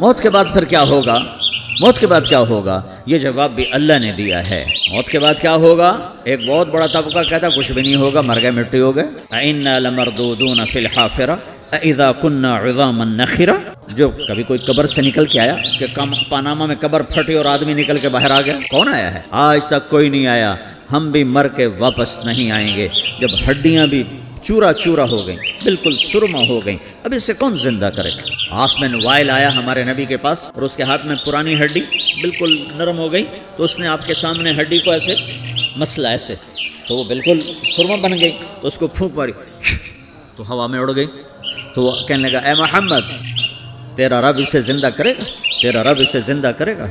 موت کے بعد پھر کیا ہوگا؟ موت کے بعد کیا ہوگا؟ یہ جواب بھی اللہ نے دیا ہے۔ موت کے بعد کیا ہوگا؟ ایک بہت بڑا طبقہ کہتا کچھ بھی نہیں ہوگا، مر گئے مٹی ہو گئے۔ اِنَّا لَمَرْدُودُونَ فِي الْحَافِرَةِ اِذَا كُنَّا عِظَامًا نَخِرَةً۔ جو کبھی کوئی قبر سے نکل کے آیا کہ پاناما میں قبر پھٹی اور آدمی نکل کے باہر آ گیا؟ کون آیا ہے؟ آج تک کوئی نہیں آیا۔ ہم بھی مر کے واپس نہیں آئیں گے۔ جب ہڈیاں بھی چورا چورا ہو گئیں، بالکل سرما ہو گئیں، اب اسے کون زندہ کرے گا؟ آسمین وائل آیا ہمارے نبی کے پاس اور اس کے ہاتھ میں پرانی ہڈی بالکل نرم ہو گئی، تو اس نے آپ کے سامنے ہڈی کو ایسے مسلا ایسے، تو وہ بالکل سرما بن گئی، تو اس کو پھونک ماری تو ہوا میں اڑ گئی۔ تو وہ کہنے لگا اے محمد، تیرا رب اسے زندہ کرے گا؟ تیرا رب اسے زندہ کرے گا؟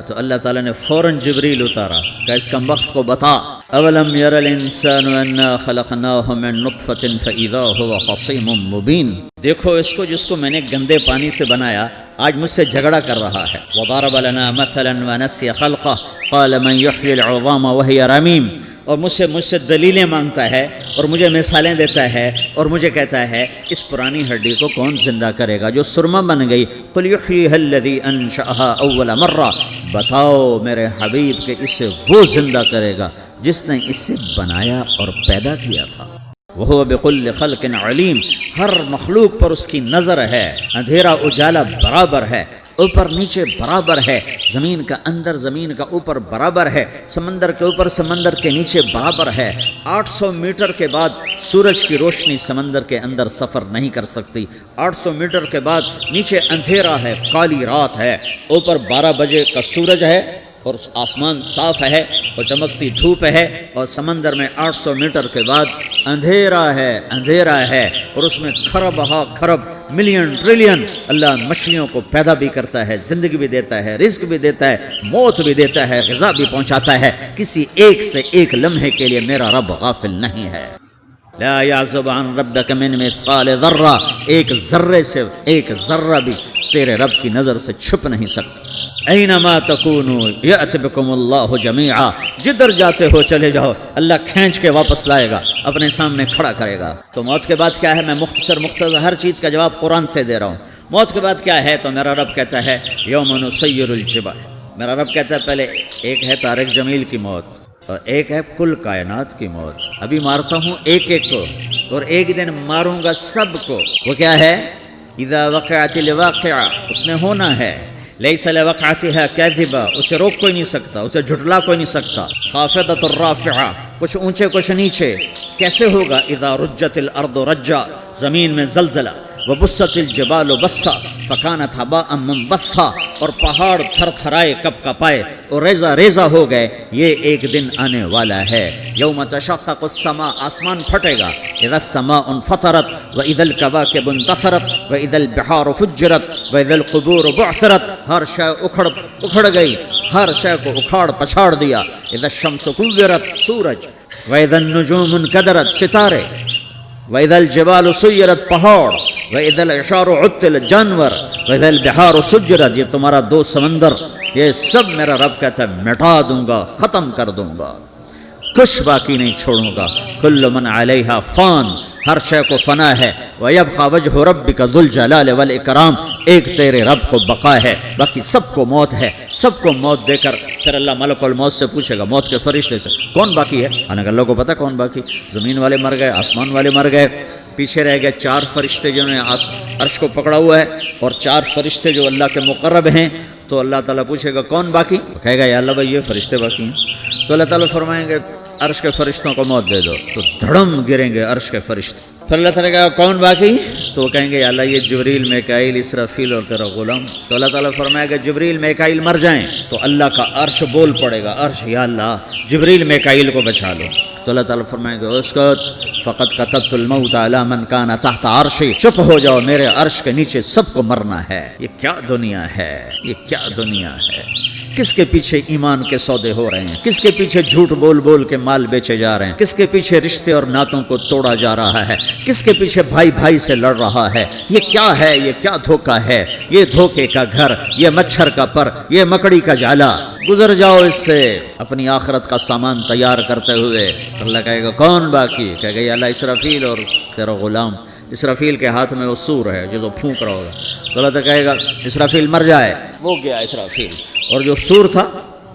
تو اللہ تعالیٰ نے فوراً جبریل اتارا کہ اس کم وقت کو بتا، اولم یر الانسان انا خلقناہ من نطفۃ فاذا هو خصیم مبین۔ دیکھو اس کو جس کو میں نے گندے پانی سے بنایا، آج مجھ سے جھگڑا کر رہا ہے۔ وضرب لنا مثلا ونسی خلقہ قال من یحیی العظام وهي رمیم۔ اور مجھ سے دلیلیں مانگتا ہے اور مجھے مثالیں دیتا ہے اور مجھے کہتا ہے اس پرانی ہڈی کو کون زندہ کرے گا جو سرما بن گئی؟ قل یحییھا الذی انشأھا اول مرہ، بتاؤ میرے حبیب کہ اسے وہ زندہ کرے گا جس نے اسے بنایا اور پیدا کیا تھا۔ وہو بکل خلق علیم، ہر مخلوق پر اس کی نظر ہے، اندھیرا اجالا برابر ہے، اوپر نیچے برابر ہے، زمین کا اندر زمین کا اوپر برابر ہے، سمندر کے اوپر سمندر کے نیچے برابر ہے۔ 800 میٹر کے بعد سورج کی روشنی سمندر کے اندر سفر نہیں کر سکتی۔ 800 میٹر کے بعد نیچے اندھیرا ہے، کالی رات ہے، اوپر 12 بجے کا سورج ہے اور آسمان صاف ہے اور چمکتی دھوپ ہے، اور سمندر میں 800 میٹر کے بعد اندھیرا ہے اور اس میں کھرب ہا کھرب ملین ٹریلین اللہ مچھلیوں کو پیدا بھی کرتا ہے، زندگی بھی دیتا ہے، رزق بھی دیتا ہے، موت بھی دیتا ہے، غذا بھی پہنچاتا ہے۔ کسی ایک سے ایک لمحے کے لیے میرا رب غافل نہیں ہے۔ لا یعزب عن ربک من مثقال ذرہ، ایک ذرے سے ایک ذرہ بھی تیرے رب کی نظر سے چھپ نہیں سکتا۔ اینما تکونوا یأت بکم اللہ جمیعا، جدھر جاتے ہو چلے جاؤ، اللہ کھینچ کے واپس لائے گا، اپنے سامنے کھڑا کرے گا۔ تو موت کے بعد کیا ہے؟ میں مختصر ہر چیز کا جواب قرآن سے دے رہا ہوں۔ موت کے بعد کیا ہے؟ تو میرا رب کہتا ہے یوم نسیر الجبال۔ میرا رب کہتا ہے پہلے ایک ہے طارق جمیل کی موت اور ایک ہے کل کائنات کی موت۔ ابھی مارتا ہوں ایک ایک کو اور ایک دن ماروں گا سب کو۔ وہ کیا ہے؟ اذا وقعت الواقعہ، اس نے ہونا ہے۔ لیس لوقعتها کاذبہ، اسے روک کوئی نہیں سکتا، اسے جھٹلا کوئی نہیں سکتا۔ خافضۃ الرافعہ، کچھ اونچے کچھ نیچے۔ کیسے ہوگا؟ اذا رجت الارض رجا، زمین میں زلزلہ، وبست الجبال بسا فکانت ہباء منبثا، اور پہاڑ تھر تھرائے کپ کپائے اور ریزہ ریزہ ہو گئے۔ یہ ایک دن آنے والا ہے۔ یوم تشقق السماء، آسمان پھٹے گا۔ اذا السماء انفطرت واذا الكواكب انتثرت واذا البحار فجرت واذا القبور بعثرت، ہر شے اکھڑ گئی، ہر شے کو اکھاڑ پچھاڑ دیا۔ اذا الشمس كورت، سورج، واذا النجوم انكدرت، ستارے، واذا الجبال سيرت، پہاڑ، واذا العشار عطلت، جانور، واذا البحار سجرت، یہ تمہارا دو سمندر، یہ سب میرا رب کہتا ہے مٹا دوں گا، ختم کر دوں گا، کچھ باقی نہیں چھوڑوں گا۔ کل من علیہا فان، ہر شے کو فنا ہے۔ وَيَبْقَى وَجْهُ رَبِّكَ ذُو الْجَلَالِ وَالْإِكْرَامِ، ایک تیرے رب کو بقا ہے، باقی سب کو موت ہے۔ سب کو موت دے کر پھر اللہ ملک الموت سے پوچھے گا، موت کے فرشتے سے، کون باقی ہے؟ اللہ کو پتہ کون باقی؟ زمین والے مر گئے، آسمان والے مر گئے، پیچھے رہ گئے 4 فرشتے جنہوں نے عرش کو پکڑا ہوا ہے، اور 4 فرشتے جو اللہ کے مقرب ہیں۔ تو اللہ تعالیٰ پوچھے گا کون باقی؟ کہے گا یا اللہ بھائی یہ فرشتے باقی ہیں۔ تو اللہ تعالیٰ فرمائیں گے عرش کے فرشتوں کو موت دے دو، تو دھڑم گریں گے عرش کے فرشتے۔ پھر اللہ تعالیٰ کہا کون باقی؟ تو وہ کہیں گے یا اللہ یہ جبریل میکائیل اسرافیل اور تیرا غلام۔ تو اللہ تعالیٰ فرمائے گا جبریل میکائیل مر جائیں، تو اللہ کا عرش بول پڑے گا، عرش یا اللہ جبریل میکائیل کو بچا لو۔ تو اللہ تعالیٰ فرمائے گا اسکت فقط کتبت الموت علی من کان تحت عرشی، چپ ہو جاؤ، میرے عرش کے نیچے سب کو مرنا ہے۔ یہ کیا دنیا ہے، یہ کیا دنیا ہے؟ کس کے پیچھے ایمان کے سودے ہو رہے ہیں؟ کس کے پیچھے جھوٹ بول بول کے مال بیچے جا رہے ہیں؟ کس کے پیچھے رشتے اور ناتوں کو توڑا جا رہا ہے؟ کس کے پیچھے بھائی بھائی سے لڑ رہا ہے؟ یہ کیا ہے؟ یہ کیا دھوکہ ہے؟ یہ دھوکے کا گھر، یہ مچھر کا پر، یہ مکڑی کا جالا۔ گزر جاؤ اس سے اپنی آخرت کا سامان تیار کرتے ہوئے۔ اللہ کہے گا کون باقی؟ کہے گا یا اللہ اسرافیل اور تیرا غلام۔ اسرافیل کے ہاتھ میں وہ سور ہے جو پھونک رہا ہوگا، تو اللہ تعالیٰ کہے گا اسرافیل مر جائے، وہ گیا اسرافیل، اور جو سور تھا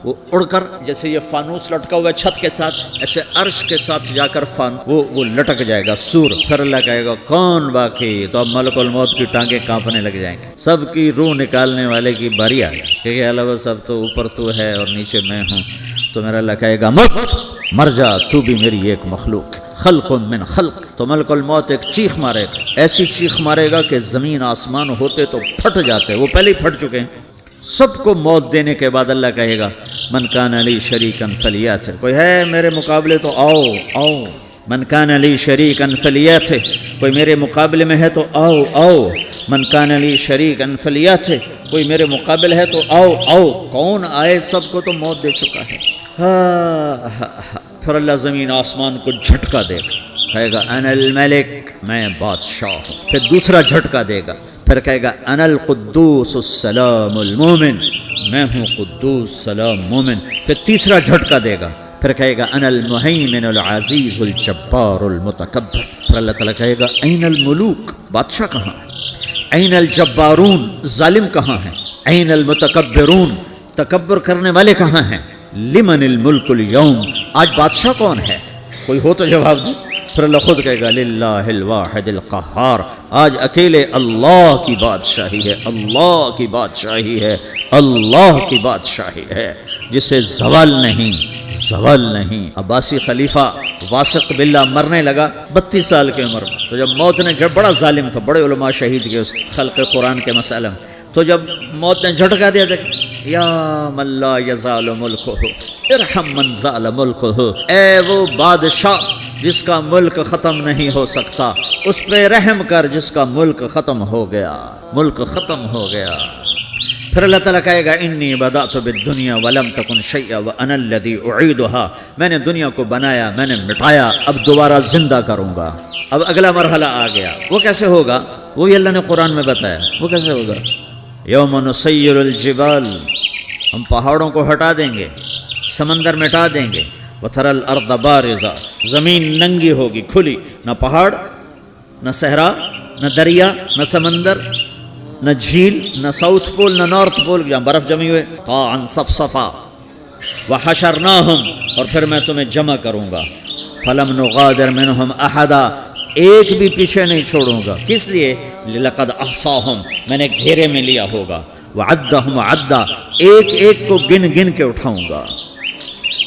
وہ اڑ کر جیسے یہ فانوس لٹکا ہوا ہے چھت کے ساتھ، ایسے عرش کے ساتھ جا کر وہ لٹک جائے گا سور. پھر اللہ کہے گا کون باقی؟ تو اب ملک الموت کی ٹانگیں کانپنے لگ جائیں گے، سب کی روح نکالنے والے کی باری آ گئی، کہ اللہ سب تو اوپر تو ہے اور نیچے میں ہوں. تو میرا اللہ کہے گا مر جا، تو بھی میری ایک مخلوق، خلق من خلق. تو ملک الموت ایک چیخ مارے گا، ایسی چیخ مارے گا کہ زمین آسمان ہوتے تو پھٹ جاتے، وہ پہلے ہی پھٹ چکے ہیں. سب کو موت دینے کے بعد اللہ کہے گا من کان لی شریکا فلیات، کوئی ہے میرے مقابلے تو آؤ آؤ. من کان لی شریکا فلیات، کوئی میرے مقابلے میں ہے تو آؤ آؤ. من کان لی شریکا فلیات، کوئی میرے مقابل ہے تو آؤ آؤ. کون آئے؟ سب کو تو موت دے چکا ہے. پھر اللہ زمین آسمان کو جھٹکا دے گا، کہے گا انا الملک، میں بادشاہ ہوں. پھر دوسرا جھٹکا دے گا، پھر کہے گا انا القدوس السلام المومن، میں ہوں قدوس سلام مومن. پھر تیسرا جھٹکا دے گا، پھر کہے گا انا المہیمن العزیز الجبار المتکبر. پھر اللہ تعالیٰ کہے گا این الملوک، بادشاہ کہاں؟ این الجبارون، ظالم کہاں ہیں؟ این المتکبرون، تکبر کرنے والے کہاں ہیں؟ لمن الملک اليوم، آج بادشاہ کون ہے؟ کوئی ہو تو جواب دے. پھر اللہ خود کہے گا للہ الواحد القہار، آج اکیلے اللہ کی بادشاہی ہے، اللہ کی بادشاہی ہے، اللہ کی بادشاہی ہے جسے زوال نہیں، زوال نہیں. عباسی خلیفہ واسق باللہ مرنے لگا 32 سال کی عمر میں. تو جب موت نے جب بڑا ظالم تھا، بڑے علماء شہید کے اس خلق قرآن کے مسئلہ میں، تو جب موت نے جھٹکا دیا تھا یا من لا یزال ملکہ ارحم من زال ملکہ، اے وہ بادشاہ جس کا ملک ختم نہیں ہو سکتا، اس پہ رحم کر جس کا ملک ختم ہو گیا، ملک ختم ہو گیا. پھر اللہ تعالیٰ کہے گا انی بدأت بالدنیا ولم تکن شیئا وانا الذی اعیدها، میں نے دنیا کو بنایا، میں نے مٹایا، اب دوبارہ زندہ کروں گا. اب اگلا مرحلہ آ گیا، وہ کیسے ہوگا؟ وہ بھی اللہ نے قرآن میں بتایا. وہ کیسے ہوگا؟ یوم نسیر الجبال، ہم پہاڑوں کو ہٹا دیں گے، سمندر مٹا دیں گے. وتری الارض بارزہ، زمین ننگی ہوگی، کھلی، نہ پہاڑ، نہ صحرا، نہ دریا، نہ سمندر، نہ جھیل، نہ ساؤتھ پول، نہ نارتھ پول جہاں برف جمی ہوئے. قاعا صفصفا وحشرناہم، اور پھر میں تمہیں جمع کروں گا. فلم نغادر منہم احدا، ایک بھی پیچھے نہیں چھوڑوں گا. کس لیے؟ لقد احصاہم، میں نے گھیرے میں لیا ہوگا. وعدہم عدا، ایک ایک کو گن گن کے اٹھاؤں گا.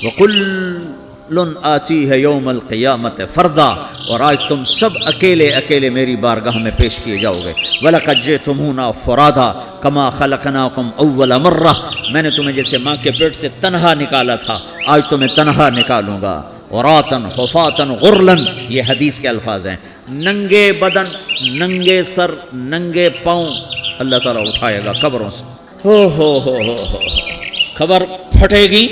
وَكُلٌّ آتِيهَ يَوْمَ الْقِيَامَةِ فَرْدًا، اور آج تم سب اکیلے اکیلے میری بارگاہ میں پیش کیے جاؤ گے. وَلَقَدْ جِئْتُمُونَا فُرَادًا كَمَا خَلَقْنَاكُمْ أَوَّلَ مَرَّةٍ، میں نے تمہیں جیسے ماں کے پیٹ سے تنہا نکالا تھا، آج تمہیں تنہا نکالوں گا. عُرَاةً حُفَاةً غُرْلًا، یہ حدیث کے الفاظ ہیں. ننگے بدن، ننگے سر، ننگے پاؤں اللہ تعالیٰ اٹھائے گا قبروں سے. ہو خبر پھٹے گی،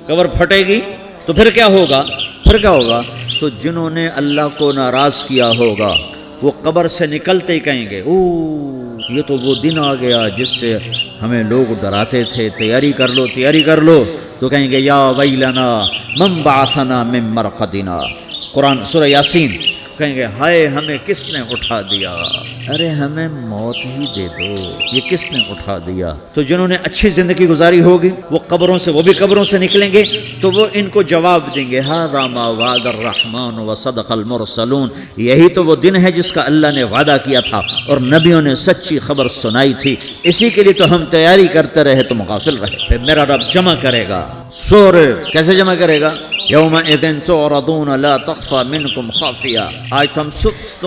قبر پھٹے گی تو پھر کیا ہوگا؟ پھر کیا ہوگا؟ تو جنہوں نے اللہ کو ناراض کیا ہوگا وہ قبر سے نکلتے ہی کہیں گے او یہ تو وہ دن آ گیا جس سے ہمیں لوگ ڈراتے تھے، تیاری کر لو تیاری کر لو. تو کہیں گے یا ویلنا من بعثنا من مرقدنا، قرآن سورہ یاسین. کہیں گے ہائے ہمیں کس نے اٹھا دیا، ارے ہمیں موت ہی دے دو، یہ کس نے اٹھا دیا. تو جنہوں نے اچھی زندگی گزاری ہوگی وہ قبروں سے، وہ بھی قبروں سے نکلیں گے تو وہ ان کو جواب دیں گے ھذا ما وعد الرحمن وصدق المرسلون، یہی تو وہ دن ہے جس کا اللہ نے وعدہ کیا تھا اور نبیوں نے سچی خبر سنائی تھی، اسی کے لیے تو ہم تیاری کرتے رہے تم غافل رہے. پھر میرا رب جمع کرے گا سورہ، کیسے جمع کرے گا؟ یومئذ تعرضون لا تخفى منکم خافیہ، آج تم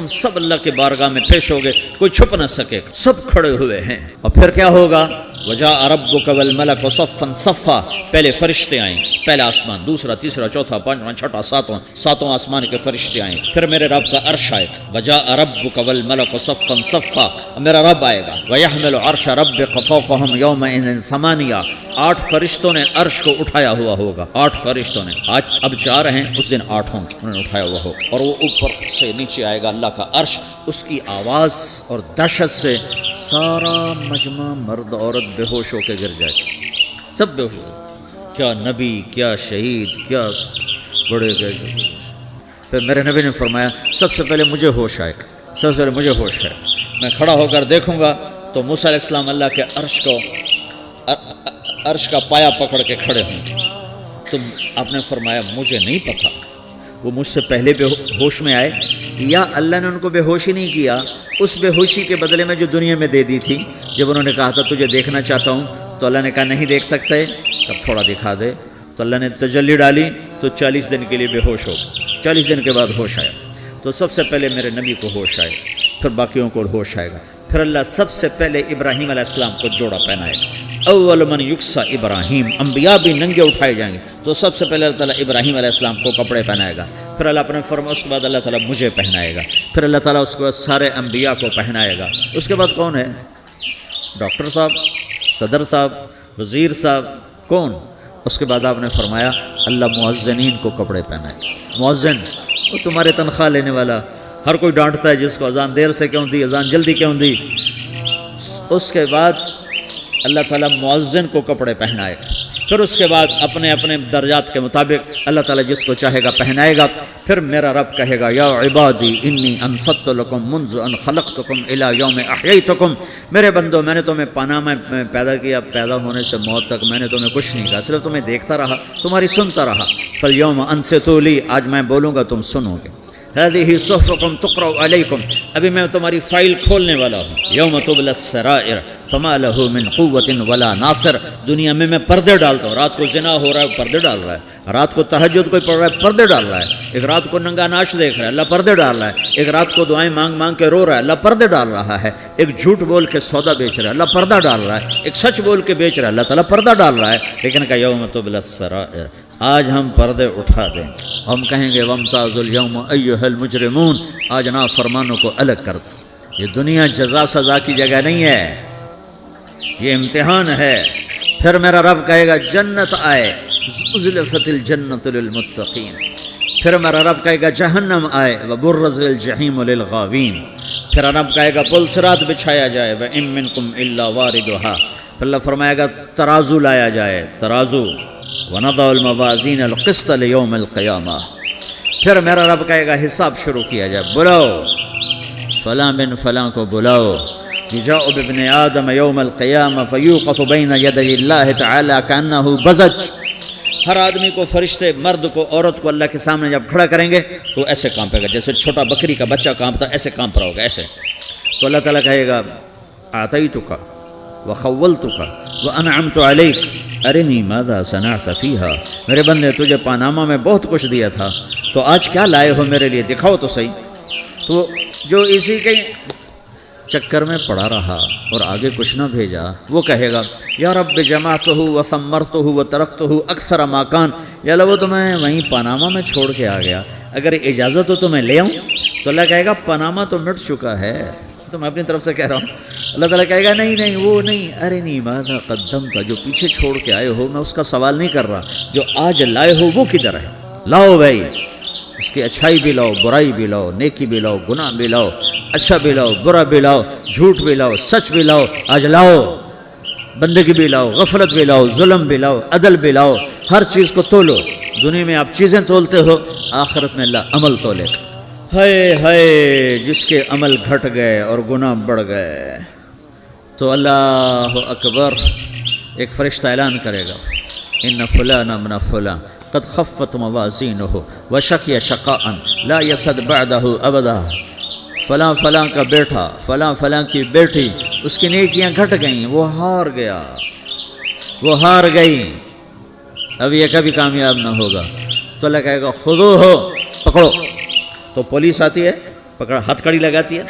سب اللہ کے بارگاہ میں پیش ہوگے، کوئی چھپ نہ سکے، سب کھڑے ہوئے ہیں. اور پھر کیا ہوگا؟ وجاء ربک والملک صفا صفا، پہلے فرشتے آئیں گے، پہلا آسمان، دوسرا، تیسرا، چوتھا، پانچواں، چھٹا، ساتواں آسمان کے فرشتے آئیں گے. پھر میرے رب کا عرش آئے گا. وجاء ربک والملک صفا صفا، میرا رب آئے گا. ویحمل عرش ربک فوقہم یومئذ ثمانیہ، 8 فرشتوں نے عرش کو اٹھایا ہوا ہوگا، 8 فرشتوں نے. آج اب 4 ہیں، اس دن 8 ہوں گے، انہوں نے اٹھایا ہوا ہوگا. اور وہ اوپر سے نیچے آئے گا اللہ کا عرش، اس کی آواز اور دہشت سے سارا مجمع مرد عورت بے ہوش ہو کے گر جائے گا، سب بے ہوش ہو. کیا نبی، کیا شہید، کیا بڑے گئے. پھر میرے نبی نے فرمایا سب سے پہلے مجھے ہوش آئے گا، سب سے پہلے مجھے ہوش ہے، میں کھڑا ہو کر دیکھوں گا تو موسیٰ علیہ السلام اللہ کے عرش کا پایا پکڑ کے کھڑے ہوں گے۔ تو آپ نے فرمایا مجھے نہیں پتا وہ مجھ سے پہلے بے ہوش میں آئے یا اللہ نے ان کو بے ہوشی نہیں کیا، اس بے ہوشی کے بدلے میں جو دنیا میں دے دی تھی، جب انہوں نے کہا تھا تجھے دیکھنا چاہتا ہوں تو اللہ نے کہا نہیں دیکھ سکتے، اب تھوڑا دکھا دے، تو اللہ نے تجلی ڈالی تو 40 دن کے لیے بے ہوش ہو گئے، 40 دن کے بعد ہوش آیا۔ تو سب سے پہلے میرے نبی کو ہوش آئے، پھر باقیوں کو ہوش آئے گا، پھر اللہ سب سے پہلے ابراہیم علیہ السلام کو جوڑا پہنائے گا۔ اول من یکسا ابراہیم، انبیاء بھی ننگے اٹھائے جائیں گے، تو سب سے پہلے اللہ تعالیٰ ابراہیم علیہ السلام کو کپڑے پہنائے گا، پھر اللہ اپنے فرما، اس کے بعد اللہ تعالیٰ مجھے پہنائے گا، پھر اللہ تعالیٰ اس کے بعد سارے انبیاء کو پہنائے گا۔ اس کے بعد کون ہے؟ ڈاکٹر صاحب، صدر صاحب، وزیر صاحب، کون؟ اس کے بعد آپ نے فرمایا اللہ مؤذنین کو کپڑے پہنائے۔ مؤذن وہ تمہارے تنخواہ لینے والا، ہر کوئی ڈانٹتا ہے جس کو اذان دیر سے کیوں دی، اذان جلدی کیوں دی۔ اس کے بعد اللہ تعالیٰ مؤذن کو کپڑے پہنائے گا، پھر اس کے بعد اپنے اپنے درجات کے مطابق اللہ تعالیٰ جس کو چاہے گا پہنائے گا۔ پھر میرا رب کہے گا یا عبادی انی انصت لکم منذ ان خلقتکم الی یوم احییتکم، میرے بندو میں نے تمہیں پاناما میں پیدا کیا، پیدا ہونے سے موت تک میں نے تمہیں کچھ نہیں کہا، صرف تمہیں دیکھتا رہا، تمہاری سنتا رہا۔ فالیوم انصتوا لی، آج میں بولوں گا تم سنو گے۔ هذه صحفكم تقرأ عليكم، ابھی میں تمہاری فائل کھولنے والا ہوں۔ یوم تبلی السرائر فما له من قوت ولا ناصر، دنیا میں پردے ڈالتا ہوں، رات کو زنا ہو رہا ہے پردے ڈال رہا ہے، رات کو تہجد کوئی پڑھ رہا ہے پردے ڈال رہا ہے، ایک رات کو ننگا ناچ دیکھ رہا ہے اللہ پردے ڈال رہا ہے، ایک رات کو دعائیں مانگ مانگ کے رو رہا ہے اللہ پردے ڈال رہا ہے، ایک جھوٹ بول کے سودا بیچ رہا ہے اللہ پردہ ڈال رہا ہے، ایک سچ بول کے بیچ رہا ہے اللہ تعالیٰ پردہ ڈال رہا ہے۔ لیکن کہ یوم تبلی السرائر، آج ہم پردے اٹھا دیں، ہم کہیں گے وامتازوا اليوم ایھا المجرمون، آج نافرمانوں کو الگ کر دو۔ یہ دنیا جزا سزا کی جگہ نہیں ہے، یہ امتحان ہے۔ پھر میرا رب کہے گا جنت آئے، ازلفت الجنت للمتقین، پھر میرا رب کہے گا جہنم آئے، وبرزت الجحیم للغاوین، پھر رب کہے گا پل صراط بچھایا جائے، وَإِن مِّنكُمْ إِلَّا وَارِدُهَا، پھر اللہ فرمائے گا ترازو لایا جائے، ترازو، وَنَضَعُ الْمَوَازِينَ الْقِسْطَ لِيَوْمِ الْقِيَامَةِ، پھر میرا رب کہے گا حساب شروع کیا جائے، بلاؤ فلاں بن فلاں کو بلاؤ، یجاء بابن آدم یوم القیامہ فیوقف بین یدی اللہ تعالی کأنہ بزج، ہر آدمی کو، فرشتے، مرد کو، عورت کو اللہ کے سامنے جب کھڑا کریں گے تو ایسے کانپے گا جیسے چھوٹا بکری کا بچہ کانپتا، ایسے کانپ رہا ہوگا ایسے۔ تو اللہ تعالیٰ کہے گا اعطیتک وخولتک وانعمت علیک ارنی ماذا صنعت فیہا، میرے بندے تجھے پاناما میں بہت کچھ دیا تھا، تو آج کیا لائے ہو میرے لیے، دکھاؤ تو صحیح۔ تو جو اسی کے چکر میں پڑا رہا اور آگے کچھ نہ بھیجا، وہ کہے گا یا رب جمعتہ وثمرتہ وترکتہ اکثر ما کان، یا اللہ وہ تو میں وہیں پاناما میں چھوڑ کے آ گیا، اگر اجازت ہو تو میں لے آؤں۔ تو اللہ کہے گا پاناما تو مٹ چکا ہے، تو میں اپنی طرف سے کہہ رہا ہوں۔ اللہ تعالیٰ کہے گا نہیں نہیں وہ نہیں، ارنی ماذا قدمت، جو پیچھے چھوڑ کے آئے ہو میں اس کا سوال نہیں کر رہا، جو آج لائے ہو وہ کدھر ہے، لاؤ بھائی، اس کی اچھائی بھی لاؤ، برائی بھی لاؤ، نیکی بھی لاؤ، گناہ بھی لاؤ، اچھا بھی لاؤ، برا بھی لاؤ، جھوٹ بھی لاؤ، سچ بھی لاؤ، آج لاؤ، بندگی بھی لاؤ، غفلت بھی لاؤ، ظلم بھی لاؤ، عدل بھی لاؤ، ہر چیز کو تولو۔ دنیا میں آپ چیزیں تولتے ہو، آخرت میں اللہ عمل تولے گا۔ ہائے ہائے جس کے عمل گھٹ گئے اور گناہ بڑھ گئے، تو اللہ اکبر، ایک فرشتہ اعلان کرے گا ان فلان من فلان قد خفت موازینہ وشقی شقاء لا یسد بعدہ ابدا، فلاں فلاں کا بیٹا، فلاں فلاں کی بیٹی، اس کی نیکیاں گھٹ گئیں، وہ ہار گیا، وہ ہار گئی، اب یہ کبھی کامیاب نہ ہوگا۔ تو اللہ کہے گا خودو ہو، پکڑو۔ تو پولیس آتی ہے، پکڑ، ہتھ کڑی لگاتی ہے،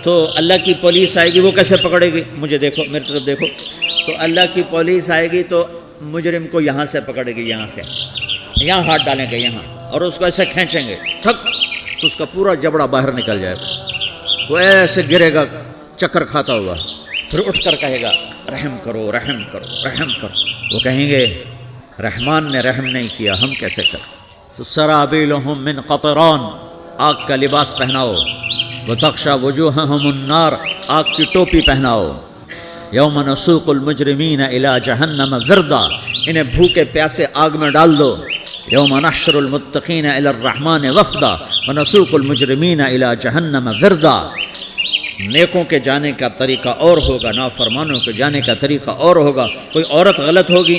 تو اللہ کی پولیس آئے گی، وہ کیسے پکڑے گی؟ مجھے دیکھو، میری طرف دیکھو، تو اللہ کی پولیس آئے گی تو مجرم کو یہاں سے پکڑے گی، یہاں سے، یہاں ہاتھ ڈالیں گے یہاں، اور اس کو ایسے کھینچیں گے ٹھک، تو اس کا پورا جبڑا باہر نکل جائے گا، تو ایسے گرے گا چکر کھاتا ہوا، پھر اٹھ کر کہے گا رحم کرو رحم کرو رحم کرو۔ وہ کہیں گے رحمان نے رحم نہیں کیا، ہم کیسے کریں؟ تو سرابیلہم من قطران، آگ کا لباس پہناؤ، وتغشی وجوہہم النار، آگ کی ٹوپی پہناؤ، یوم نسوق المجرمین الی جہنم وردا، انہیں بھوکے پیاسے آگ میں ڈال دو، یوم نحشر المتقین الی الرحمن وفدا ونسوق المجرمین الی جہنم وردا. نیکوں کے جانے کا طریقہ اور ہوگا، نافرمانوں کے جانے کا طریقہ اور ہوگا. کوئی عورت غلط ہوگی،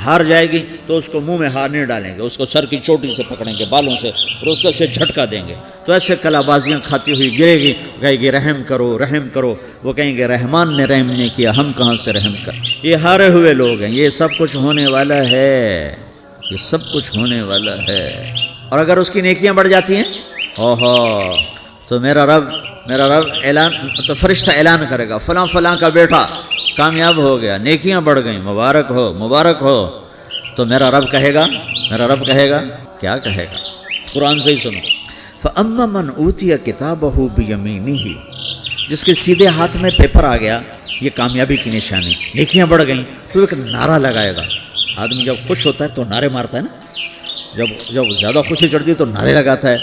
ہار جائے گی تو اس کو منہ میں ہار نہیں ڈالیں گے، اس کو سر کی چوٹی سے پکڑیں گے، بالوں سے، اور اس کو سے جھٹکا دیں گے تو ایسے کلا بازیاں کھاتی ہوئی گرے گی، کہے گی رحم کرو رحم کرو. وہ کہیں گے رحمان نے رحم نہیں کیا، ہم کہاں سے رحم کر. یہ ہارے ہوئے لوگ ہیں. یہ سب کچھ ہونے والا ہے، یہ سب کچھ ہونے والا ہے. اور اگر اس کی نیکیاں بڑھ جاتی ہیں تو میرا رب اعلان، تو فرشتہ اعلان کرے گا فلاں فلاں کا بیٹا کامیاب ہو گیا، نیکیاں بڑھ گئیں، مبارک ہو مبارک ہو. تو میرا رب کہے گا کیا کہے گا؟ قرآن سے ہی سنو. فَأَمَّا مَنْ أُوتِيَ كِتَابَهُ بِيَمِينِهِ، جس کے سیدھے ہاتھ میں پیپر آ گیا، یہ کامیابی کی نشانی، نیکیاں بڑھ گئیں، تو ایک نعرہ لگائے گا. آدمی جب خوش ہوتا ہے تو نعرے مارتا ہے نا، جب زیادہ خوشی چڑھتی ہے تو نعرے لگاتا ہے.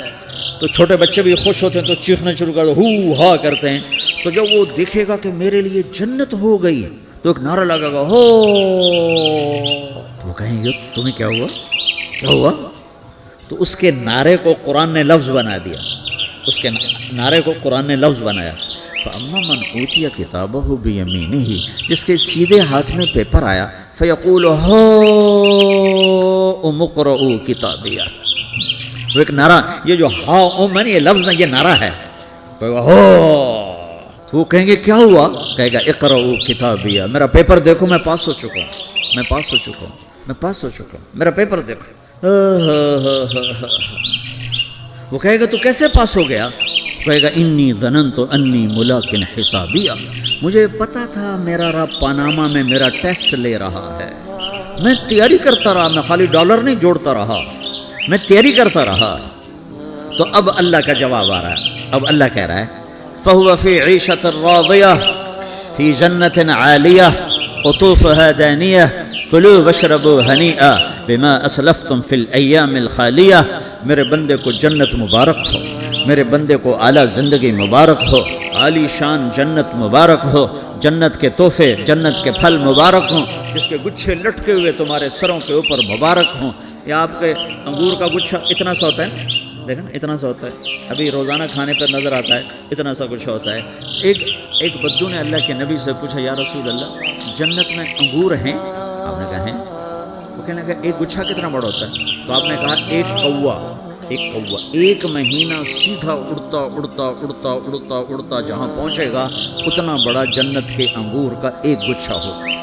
تو چھوٹے بچے بھی خوش ہوتے ہیں تو چیخنا شروع کر دو، ہو ہا کرتے ہیں. تو جب وہ دیکھے گا کہ میرے لیے جنت ہو گئی تو ایک نعرہ لگے گا ہو. تو وہ کہیں گے تمہیں کیا ہوا؟ تو اس کے نعرے کو قرآن نے لفظ بنا دیا، اس کے نعرے کو قرآن نے لفظ بنایا. فَأَمَّا مَنْ أُوتِيَ كِتَابَهُ بِيَمِينِهِ، جس کے سیدھے ہاتھ میں پیپر آیا، فَيَقُولُ هَاؤْمُ اقْرَءُوا كِتَابِيَهْ. وہ ایک نعرہ، یہ جو ہا اوم ہے نا، یہ لفظ نہیں، یہ نعرہ ہے. تو وہ کہیں گے کیا ہوا؟ کہے گا اقرؤوا کتابیہ، میرا پیپر دیکھو، میں پاس ہو چکا ہوں، میرا پیپر دیکھو. وہ کہے گا تو کیسے پاس ہو گیا؟ کہے گا انی ظننت انی ملاق حسابیہ، مجھے پتا تھا میرا رب پاناما میں میرا ٹیسٹ لے رہا ہے. میں تیاری کرتا رہا، میں خالی ڈالر نہیں جوڑتا رہا، میں تیاری کرتا رہا. تو اب اللہ کا جواب آ رہا ہے. اب اللہ کہہ رہا ہے فَهُوَ فِي عِيشَةٍ رَاضِيَةٍ فِي جَنَّةٍ عَالِيَةٍ قُطُوفُهَا دَانِيَةٌ كُلُوا وَاشْرَبُوا هَنِيئًا بِمَا أَسْلَفْتُمْ فِي الْأَيَّامِ الْخَالِيَةِ. میرے بندے کو جنت مبارک ہو، میرے بندے کو اعلیٰ زندگی مبارک ہو، عالی شان جنت مبارک ہو، جنت کے تحفے، جنت کے پھل مبارک ہوں، جس کے گچھے لٹکے ہوئے تمہارے سروں کے اوپر مبارک ہوں. یا آپ کے انگور کا گچھا اتنا سا ہوتا ہے، دیکھیں اتنا سا ہوتا ہے، ابھی روزانہ کھانے پر نظر آتا ہے، اتنا سا کچھ ہوتا ہے. ایک بدو نے اللہ کے نبی سے پوچھا یا رسول اللہ جنت میں انگور ہیں؟ آپ نے کہا ہیں. وہ کہنے لگا ایک گچھا کتنا بڑا ہوتا ہے؟ تو آپ نے کہا ایک کوا ایک مہینہ سیدھا اڑتا جہاں پہنچے گا اتنا بڑا جنت کے انگور کا ایک گچھا ہوگا.